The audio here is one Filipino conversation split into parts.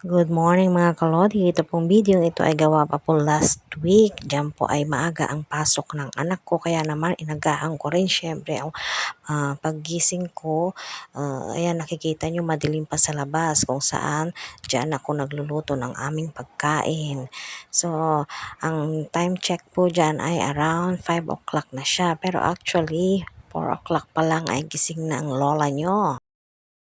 Good morning mga kalodi. Ito pong video ito ay gawa pa po last week. Diyan po ay maaga ang pasok ng anak ko. Kaya naman inagaan ko rin syempre ang paggising ko. Ayan, nakikita nyo madilim pa sa labas kung saan diyan ako nagluluto ng aming pagkain. So, ang time check po diyan ay around 5 o'clock na siya. Pero actually, 4 o'clock pa lang ay gising na ang lola nyo.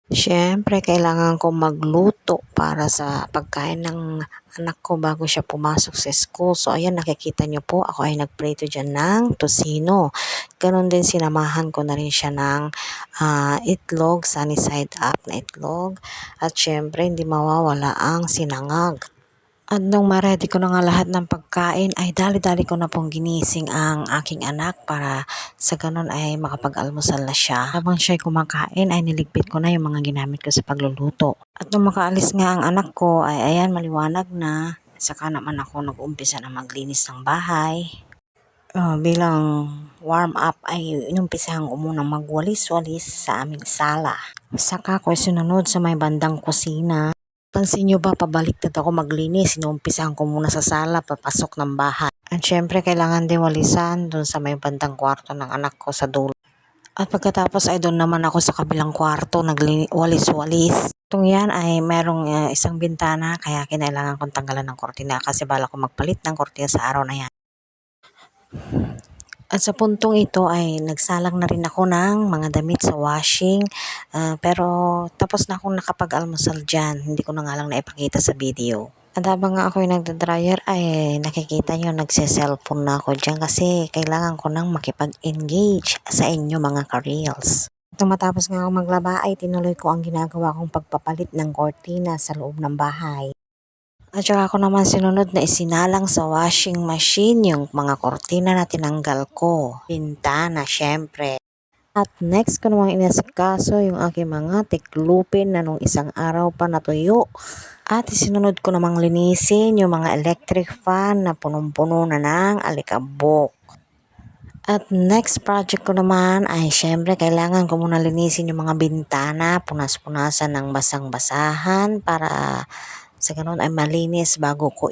Siyempre, kailangan ko magluto para sa pagkain ng anak ko bago siya pumasok sa school. So, ayan, nakikita niyo po, ako ay nagprito dyan ng tosino. Ganon din, sinamahan ko na rin siya ng itlog, sunny side up na itlog. At syempre, hindi mawawala ang sinangag. At nung ma-ready ko na nga lahat ng pagkain ay dali-dali ko na pong ginising ang aking anak para sa ganun ay makapag-almusal na siya. Habang siya'y kumakain ay niligpit ko na yung mga ginamit ko sa pagluluto. At nung makaalis nga ang anak ko ay ayan, maliwanag na. Saka naman ako nag-umpisa na maglinis ng bahay. Bilang warm up ay inumpisahan ko munang magwalis-walis sa aming sala. Saka ko sinunod sa may bandang kusina. Pansin nyo ba, pabaliktad ako maglinis. Inumpisahan ko muna sa sala, papasok ng bahay. At syempre, kailangan din walisan doon sa may bandang kwarto ng anak ko sa dulo. At pagkatapos ay doon naman ako sa kabilang kwarto, nagwalis-walis. Itong yan ay merong isang bintana, kaya kinailangan kong tanggalan ng kortina kasi bala ko magpalit ng kortina sa araw na yan. At sa puntong ito ay nagsalang na rin ako ng mga damit sa washing. Pero tapos na akong nakapag-almusal dyan. Hindi ko na nga lang naipakita sa video. At habang nga ako'y nagda-dryer ay nakikita nyo nagse-cellphone na ako dyan kasi kailangan ko nang makipag-engage sa inyo mga ka-reels. At matapos nga ako maglaba ay tinuloy ko ang ginagawa kong pagpapalit ng kortina sa loob ng bahay. At saka ako naman sinunod na isinalang sa washing machine yung mga kortina na tinanggal ko. Bintana, syempre. At next ko namang inasikaso yung aking mga tiklupin na nung isang araw pa natuyo. At isinunod ko namang linisin yung mga electric fan na punong-puno na ng alikabok. At next project ko naman ay syempre kailangan ko muna linisin yung mga bintana, punas-punasan ng basang-basahan para sa ganun ay malinis bago ko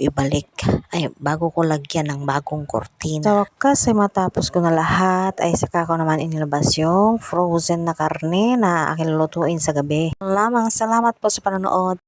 bago ko lagyan ng bagong kortina. Sa wakas ay matapos ko na lahat ay saka ko naman inilabas yung frozen na karne na aking lulutuin sa gabi. Salamat po sa panonood.